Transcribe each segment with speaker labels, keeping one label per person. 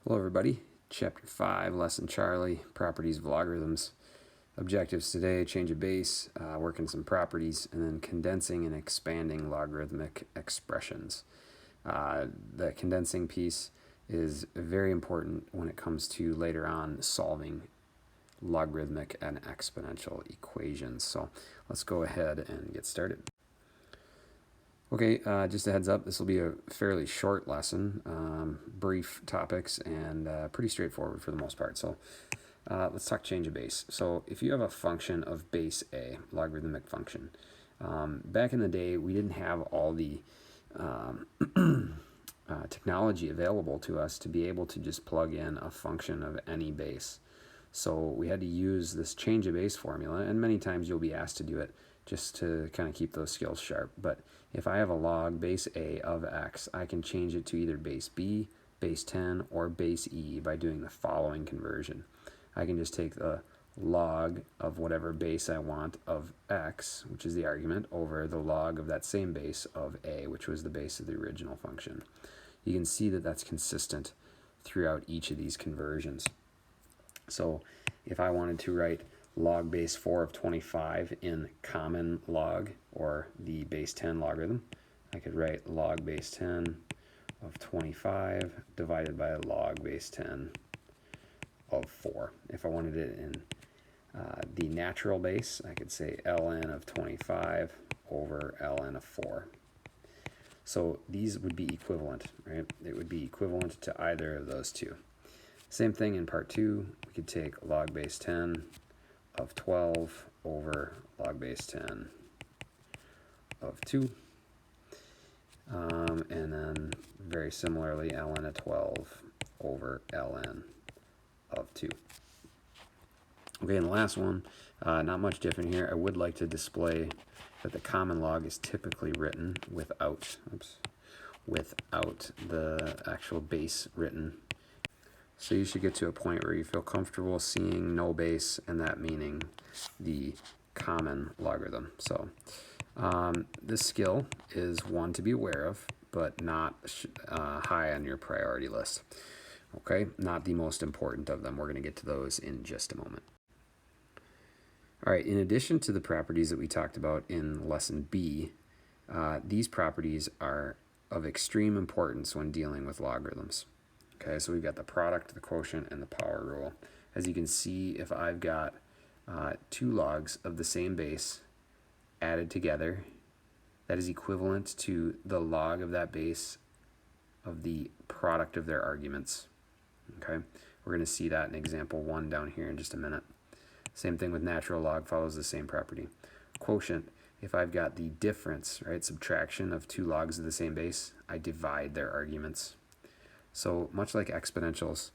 Speaker 1: Hello everybody, Chapter 5, Lesson Charlie, Properties of Logarithms. Objectives today, change a base, working some properties, and then condensing and expanding logarithmic expressions. The condensing piece is very important when it comes to later on solving logarithmic and exponential equations. So let's go ahead and get started. Okay, just a heads up, this will be a fairly short lesson, brief topics, and pretty straightforward for the most part. So let's talk change of base. So if you have a function of base a, logarithmic function, back in the day we didn't have all the technology available to us to be able to just plug in a function of any base. So we had to use this change of base formula, and many times you'll be asked to do it just to kind of keep those skills sharp. But if I have a log base a of x, I can change it to either base b, base 10, or base e by doing the following conversion. I can just take the log of whatever base I want of x, which is the argument, over the log of that same base of a, which was the base of the original function. You can see that that's consistent throughout each of these conversions. So if I wanted to write log base 4 of 25 in common log, or the base 10 logarithm, I could write log base 10 of 25 divided by log base 10 of 4. If I wanted it in the natural base, I could say ln of 25 over ln of 4. So these would be equivalent, right? It would be equivalent to either of those two. Same thing in part 2, we could take log base 10 of 12 over log base 10 of 2. And then very similarly, ln of 12 over ln of 2. Okay, and the last one, not much different here. I would like to display that the common log is typically written without the actual base written. So you should get to a point where you feel comfortable seeing no base, and that meaning the common logarithm. So this skill is one to be aware of, but not high on your priority list. Okay, not the most important of them. We're going to get to those in just a moment. All right, in addition to the properties that we talked about in lesson B, these properties are of extreme importance when dealing with logarithms. Okay, so we've got the product, the quotient, and the power rule. As you can see, if I've got two logs of the same base added together, that is equivalent to the log of that base of the product of their arguments. Okay, we're going to see that in example 1 down here in just a minute. Same thing with natural log, follows the same property. Quotient, if I've got the difference, right, subtraction of two logs of the same base, I divide their arguments. So much like exponentials,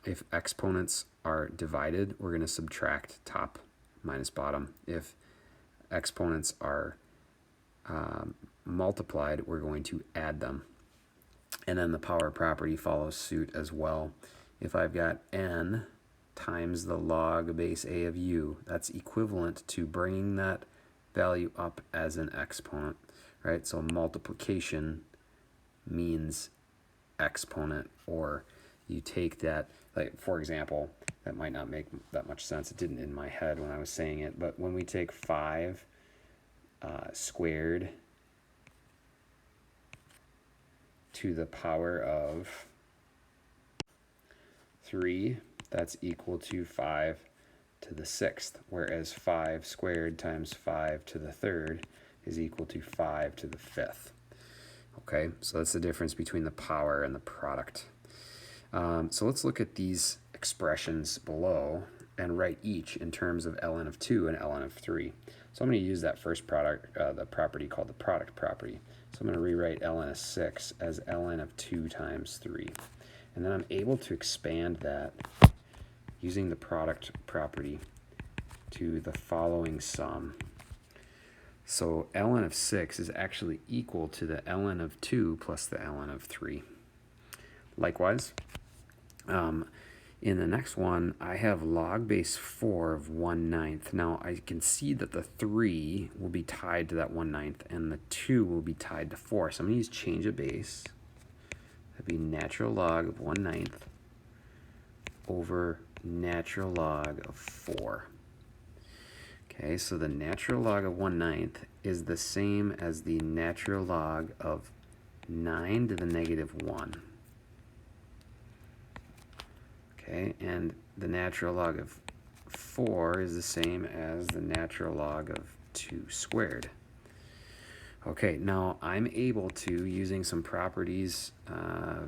Speaker 1: if exponents are divided, we're going to subtract top minus bottom. If exponents are multiplied, we're going to add them. And then the power property follows suit as well. If I've got n times the log base a of u, that's equivalent to bringing that value up as an exponent, right? So multiplication means exponent, or you take that, like for example, that might not make that much sense. It didn't in my head when I was saying it, but when we take 5 squared to the power of 3, that's equal to 5 to the 6th, whereas 5 squared times 5 to the 3rd is equal to 5 to the 5th. Okay, so that's the difference between the power and the product. So let's look at these expressions below and write each in terms of ln of 2 and ln of 3. So I'm going to use that first product, the property called the product property. So I'm going to rewrite ln of 6 as ln of 2 times 3. And then I'm able to expand that using the product property to the following sum. So ln of 6 is actually equal to the ln of 2 plus the ln of 3. Likewise, in the next one, I have log base 4 of 1/9. Now I can see that the 3 will be tied to that 1/9, and the 2 will be tied to 4. So I'm going to use change of base That'd be natural log of 1/9 over natural log of 4. Okay, so the natural log of 1/9 is the same as the natural log of 9 to the negative 1. Okay, and the natural log of 4 is the same as the natural log of 2 squared. Okay, now I'm able to, using some properties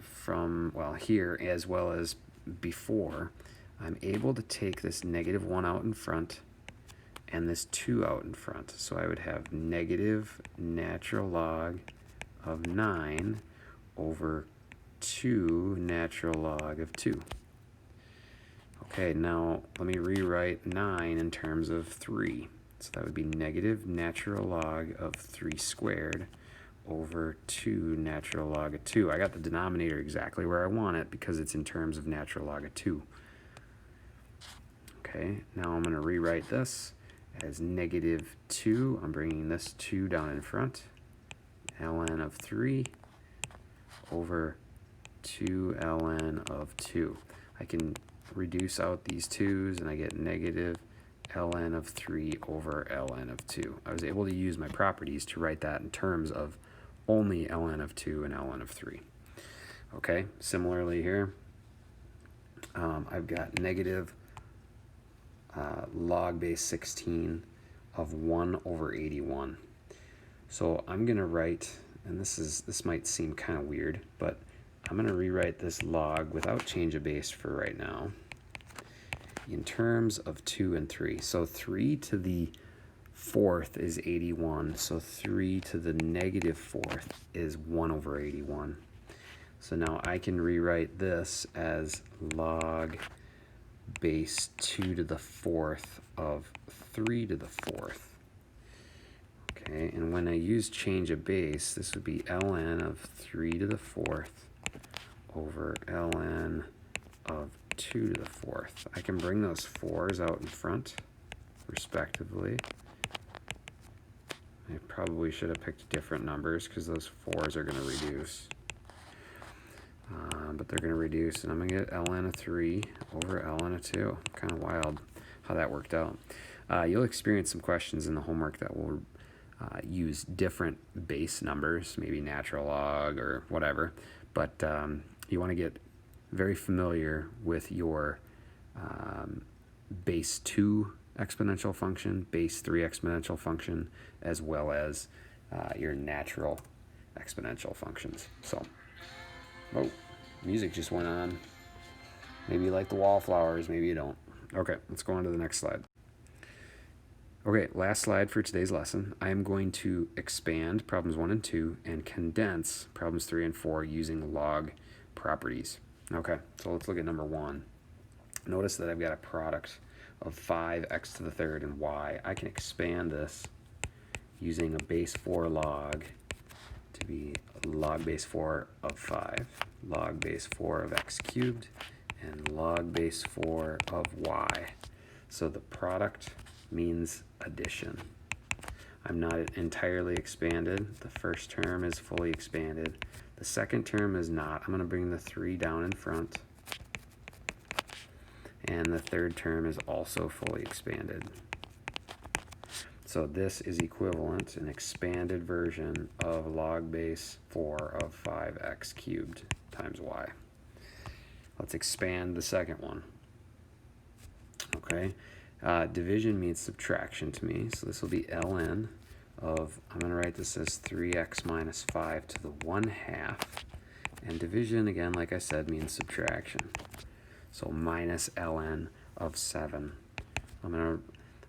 Speaker 1: from, well, here as well as before, I'm able to take this negative 1 out in front and this 2 out in front. So I would have negative natural log of 9 over 2 natural log of 2. Okay, now let me rewrite 9 in terms of 3. So that would be negative natural log of 3 squared over 2 natural log of 2. I got the denominator exactly where I want it because it's in terms of natural log of 2. Okay, now I'm going to rewrite this as negative 2. I'm bringing this 2 down in front. ln of 3 over 2 ln of 2. I can reduce out these 2's and I get negative ln of 3 over ln of 2. I was able to use my properties to write that in terms of only ln of 2 and ln of 3. Okay, similarly here, I've got negative log base 16 of 1 over 81. So I'm going to write, and this might seem kind of weird, but I'm going to rewrite this log without change of base for right now in terms of 2 and 3. So 3 to the 4th is 81. So 3 to the negative 4th is 1 over 81. So now I can rewrite this as log base 2 to the 4th of 3 to the 4th. Okay, and when I use change of base, this would be ln of 3 to the 4th over ln of 2 to the 4th. I can bring those 4's out in front, respectively. I probably should have picked different numbers because those 4's are going to reduce. But they're going to reduce, and I'm going to get ln of 3 over ln of 2. Kind of wild how that worked out. You'll experience some questions in the homework that will use different base numbers, maybe natural log or whatever, but you want to get very familiar with your base 2 exponential function, base 3 exponential function, as well as your natural exponential functions. So, oh, music just went on. Maybe you like the wallflowers, maybe you don't. Okay, let's go on to the next slide. Okay, last slide for today's lesson. I am going to expand problems 1 and 2 and condense problems 3 and 4 using log properties. Okay, so let's look at number 1. Notice that I've got a product of 5x to the 3rd and y. I can expand this using a base 4 log to be log base 4 of 5, log base 4 of x cubed, and log base 4 of y. So the product means addition. I'm not entirely expanded. The first term is fully expanded. The second term is not. I'm going to bring the 3 down in front. And the third term is also fully expanded. So this is equivalent, an expanded version of log base 4 of 5x cubed times y. Let's expand the second one. Okay. Division means subtraction to me, so this will be ln of, I'm going to write this as 3x minus 5 to the 1/2, and division, again, like I said, means subtraction. So minus ln of 7. I'm going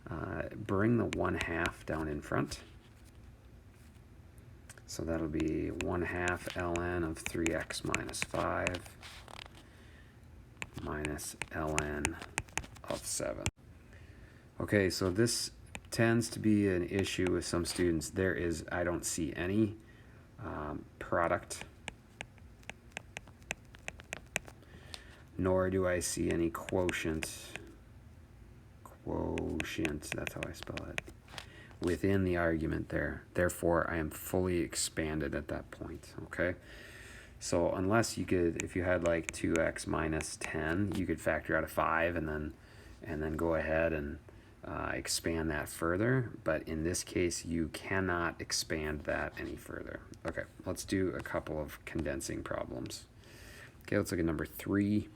Speaker 1: to bring the 1/2 down in front, so that'll be 1/2 ln of 3x minus 5 minus ln of 7. Okay, so this tends to be an issue with some students. I don't see any product, nor do I see any quotient, that's how I spell it, within the argument there. Therefore, I am fully expanded at that point, okay? So unless you could, if you had like 2x minus 10, you could factor out a 5 and then go ahead and expand that further. But in this case, you cannot expand that any further. Okay, let's do a couple of condensing problems. Okay, let's look at number 3.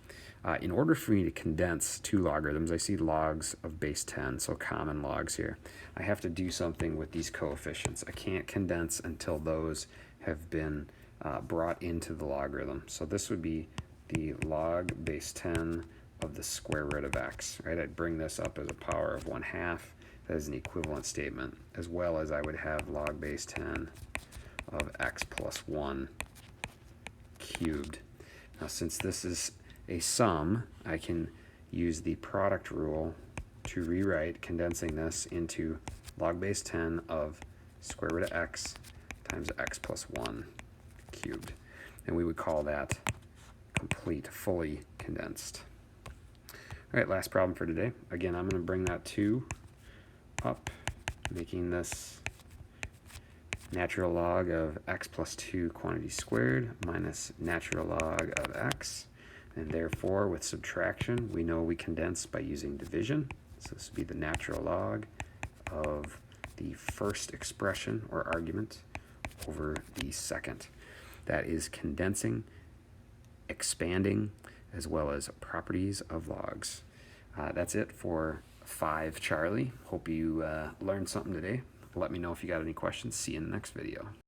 Speaker 1: In order for me to condense two logarithms, I see logs of base 10, so common logs here. I have to do something with these coefficients. I can't condense until those have been brought into the logarithm. So this would be the log base 10 of the square root of x, right? I'd bring this up as a power of 1/2. That is an equivalent statement, as well as I would have log base 10 of x plus 1 cubed. Now, since this is a sum, I can use the product rule to rewrite condensing this into log base 10 of square root of x times x plus 1 cubed. And we would call that complete, fully condensed. All right, last problem for today. Again, I'm going to bring that 2 up, making this natural log of x plus 2 quantity squared minus natural log of x. And therefore, with subtraction, we know we condense by using division. So this would be the natural log of the first expression or argument over the second. That is condensing, expanding, as well as properties of logs. That's it for 5 Charlie. Hope you learned something today. Let me know if you got any questions. See you in the next video.